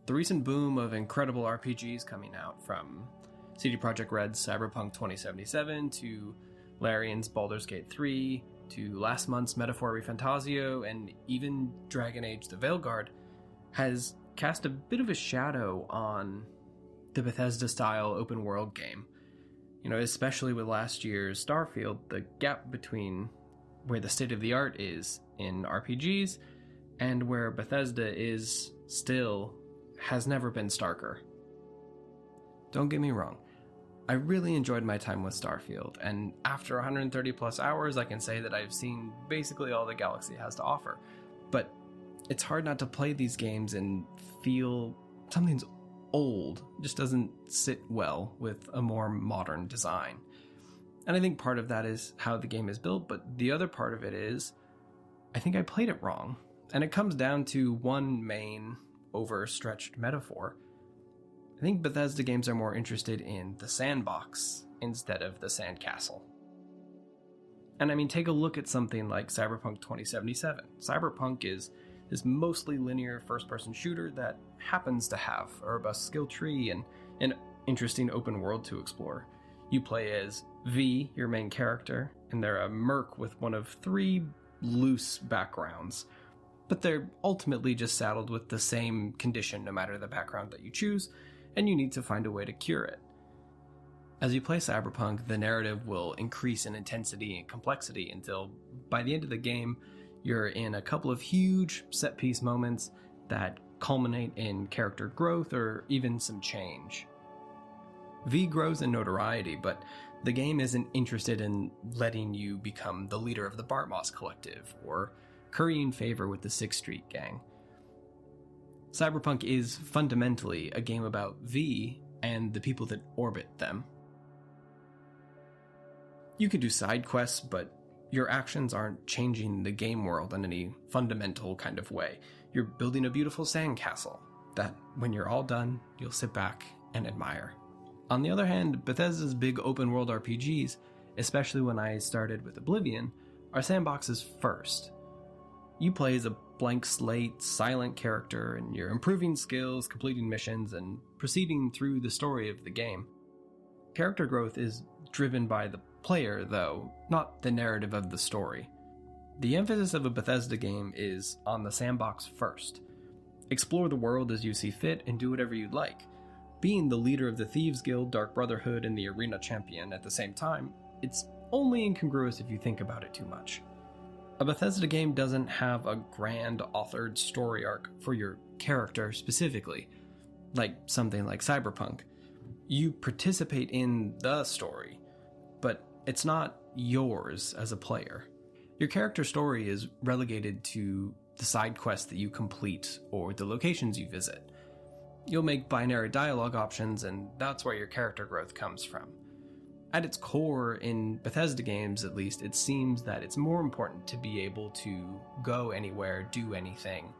the recent boom of incredible RPGs coming out, from CD Projekt Red's Cyberpunk 2077 to Larian's Baldur's Gate 3 to last month's Metaphor Refantasio and even Dragon Age the Veilguard, has cast a bit of a shadow on the Bethesda-style open-world game. Especially with last year's Starfield, the gap between where the state-of-the-art is in RPGs and where Bethesda is still has never been starker. Don't get me wrong, I really enjoyed my time with Starfield, and after 130 plus hours I can say that I've seen basically all the Galaxy has to offer. But it's hard not to play these games and feel something's old. It just doesn't sit well with a more modern design. And I think part of that is how the game is built, but the other part of it is I think I played it wrong. And it comes down to one main overstretched metaphor. I think Bethesda games are more interested in the sandbox instead of the sandcastle. And I mean, take a look at something like Cyberpunk 2077. Cyberpunk is this mostly linear first-person shooter that happens to have a robust skill tree and an interesting open world to explore. You play as V, your main character, and they're a merc with one of 3 loose backgrounds, but they're ultimately just saddled with the same condition no matter the background that you choose, and you need to find a way to cure it. As you play Cyberpunk, the narrative will increase in intensity and complexity until, by the end of the game, you're in a couple of huge set-piece moments that culminate in character growth or even some change. V grows in notoriety, but the game isn't interested in letting you become the leader of the Bartmoss Collective or currying favor with the 6th Street Gang. Cyberpunk is fundamentally a game about V and the people that orbit them. You could do side quests, but your actions aren't changing the game world in any fundamental kind of way. You're building a beautiful sandcastle that, when you're all done, you'll sit back and admire. On the other hand, Bethesda's big open-world RPGs, especially when I started with Oblivion, are sandboxes first. You play as a blank slate, silent character, and you're improving skills, completing missions, and proceeding through the story of the game. Character growth is driven by the player, though, not the narrative of the story. The emphasis of a Bethesda game is on the sandbox first. Explore the world as you see fit and do whatever you'd like. Being the leader of the Thieves Guild, Dark Brotherhood, and the Arena Champion at the same time, it's only incongruous if you think about it too much. A Bethesda game doesn't have a grand authored story arc for your character specifically, like something like Cyberpunk. You participate in the story, but it's not yours as a player. Your character story is relegated to the side quests that you complete or the locations you visit. You'll make binary dialogue options, and that's where your character growth comes from. At its core, in Bethesda games at least, it seems that it's more important to be able to go anywhere, do anything,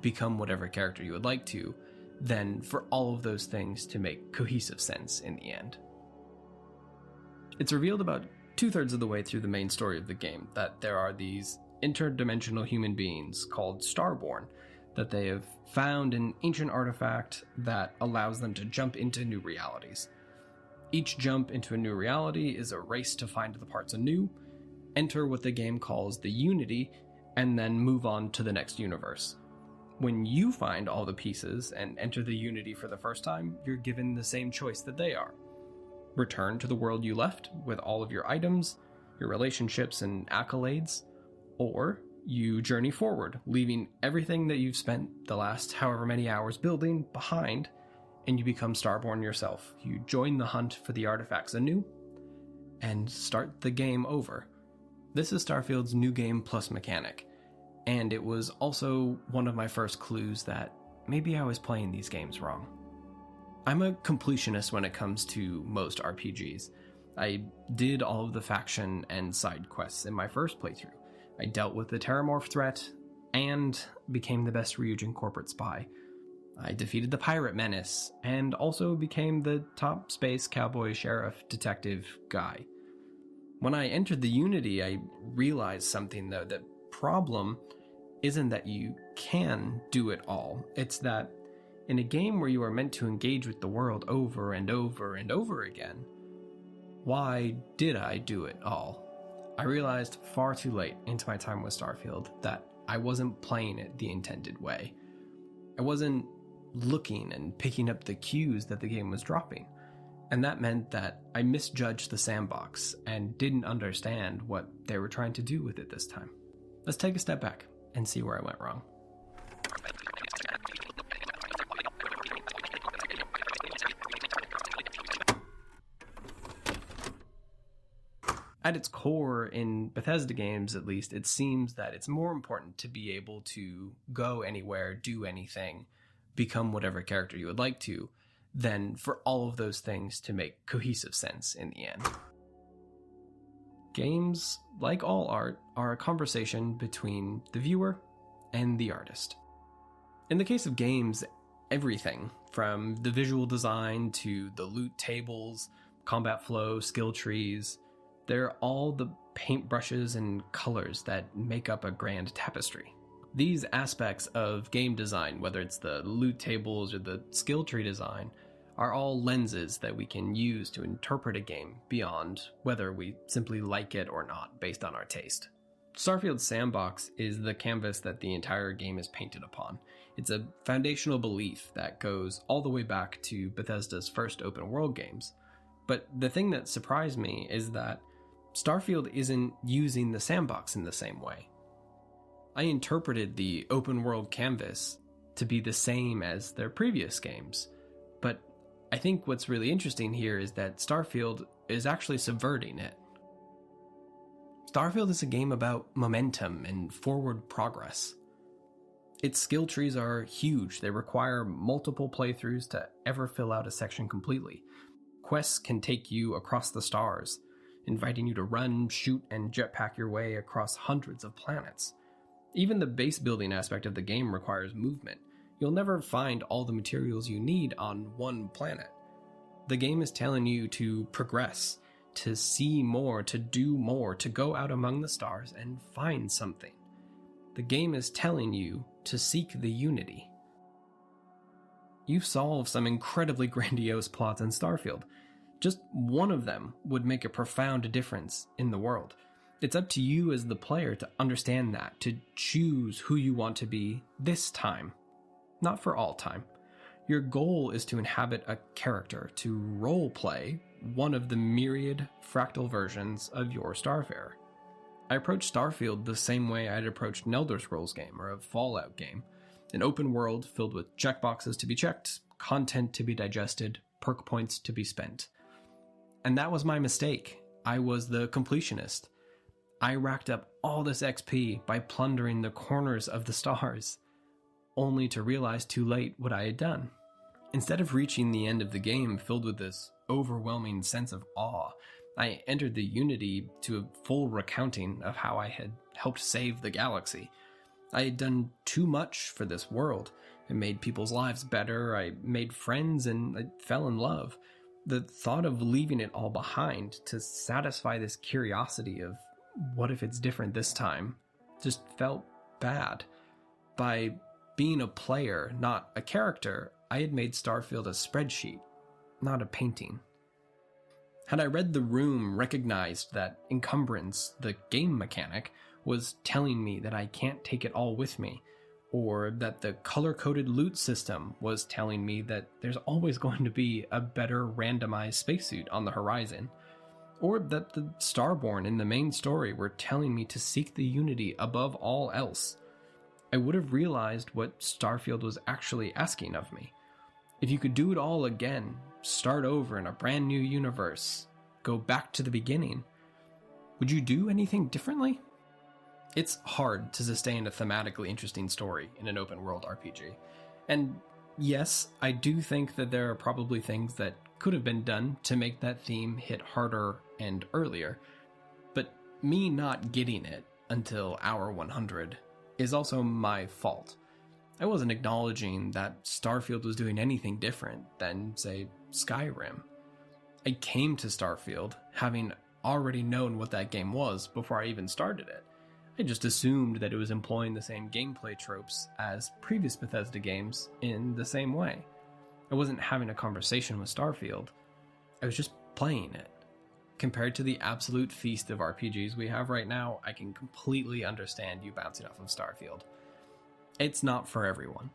become whatever character you would like to, than for all of those things to make cohesive sense in the end. It's revealed about 2/3 of the way through the main story of the game that there are these interdimensional human beings called Starborn, that they have found an ancient artifact that allows them to jump into new realities. Each jump into a new reality is a race to find the parts anew, enter what the game calls the Unity, and then move on to the next universe. When you find all the pieces and enter the Unity for the first time, you're given the same choice that they are. Return to the world you left with all of your items, your relationships and accolades, or you journey forward, leaving everything that you've spent the last however many hours building behind, and you become Starborn yourself. You join the hunt for the artifacts anew, and start the game over. This is Starfield's New Game Plus mechanic, and it was also one of my first clues that maybe I was playing these games wrong. I'm a completionist when it comes to most RPGs. I did all of the faction and side quests in my first playthrough. I dealt with the Terramorph threat, and became the best Ryujin corporate spy. I defeated the pirate menace, and also became the top space cowboy sheriff detective guy. When I entered the Unity, I realized something though. The problem isn't that you can do it all. It's that In a game where you are meant to engage with the world over and over and over again, why did I do it all? I realized far too late into my time with Starfield that I wasn't playing it the intended way. I wasn't looking and picking up the cues that the game was dropping. And that meant that I misjudged the sandbox and didn't understand what they were trying to do with it this time. Let's take a step back and see where I went wrong. At its core, in Bethesda games at least, it seems that it's more important to be able to go anywhere, do anything, become whatever character you would like to, than for all of those things to make cohesive sense in the end. Games, like all art, are a conversation between the viewer and the artist. In the case of games, everything, from the visual design to the loot tables, combat flow, skill trees, they're all the paintbrushes and colors that make up a grand tapestry. These aspects of game design, whether it's the loot tables or the skill tree design, are all lenses that we can use to interpret a game beyond whether we simply like it or not based on our taste. Starfield's sandbox is the canvas that the entire game is painted upon. It's a foundational belief that goes all the way back to Bethesda's first open world games. But the thing that surprised me is that Starfield isn't using the sandbox in the same way. I interpreted the open world canvas to be the same as their previous games, but I think what's really interesting here is that Starfield is actually subverting it. Starfield is a game about momentum and forward progress. Its skill trees are huge. They require multiple playthroughs to ever fill out a section completely. Quests can take you across the stars, inviting you to run, shoot, and jetpack your way across hundreds of planets. Even the base building aspect of the game requires movement. You'll never find all the materials you need on one planet. The game is telling you to progress, to see more, to do more, to go out among the stars and find something. The game is telling you to seek the unity. You've solved some incredibly grandiose plots in Starfield. Just one of them would make a profound difference in the world. It's up to you as the player to understand that, to choose who you want to be this time, not for all time. Your goal is to inhabit a character, to role-play one of the myriad fractal versions of your Starfarer. I approached Starfield the same way I'd approached an Elder Scrolls game or a Fallout game, an open world filled with checkboxes to be checked, content to be digested, perk points to be spent. And that was my mistake. I was the completionist. I racked up all this XP by plundering the corners of the stars, only to realize too late what I had done. Instead of reaching the end of the game filled with this overwhelming sense of awe, I entered the Unity to a full recounting of how I had helped save the galaxy. I had done too much for this world. I made people's lives better, I made friends, and I fell in love. The thought of leaving it all behind to satisfy this curiosity of what if it's different this time just felt bad. By being a player, not a character, I had made Starfield a spreadsheet, not a painting. Had I read the room, recognized that encumbrance, the game mechanic, was telling me that I can't take it all with me, or that the color-coded loot system was telling me that there's always going to be a better randomized spacesuit on the horizon, or that the Starborn in the main story were telling me to seek the unity above all else, I would have realized what Starfield was actually asking of me. If you could do it all again, start over in a brand new universe, go back to the beginning, would you do anything differently? It's hard to sustain a thematically interesting story in an open world RPG. And yes, I do think that there are probably things that could have been done to make that theme hit harder and earlier, but me not getting it until hour 100 is also my fault. I wasn't acknowledging that Starfield was doing anything different than, say, Skyrim. I came to Starfield having already known what that game was before I even started it. I just assumed that it was employing the same gameplay tropes as previous Bethesda games in the same way. I wasn't having a conversation with Starfield. I was just playing it. Compared to the absolute feast of RPGs we have right now, I can completely understand you bouncing off of Starfield. It's not for everyone.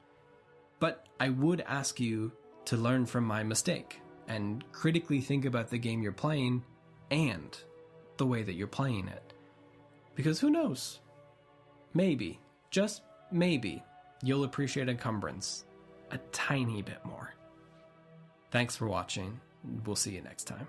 But I would ask you to learn from my mistake and critically think about the game you're playing and the way that you're playing it. Because who knows? Maybe, just maybe, you'll appreciate Encumbrance a tiny bit more. Thanks for watching. We'll see you next time.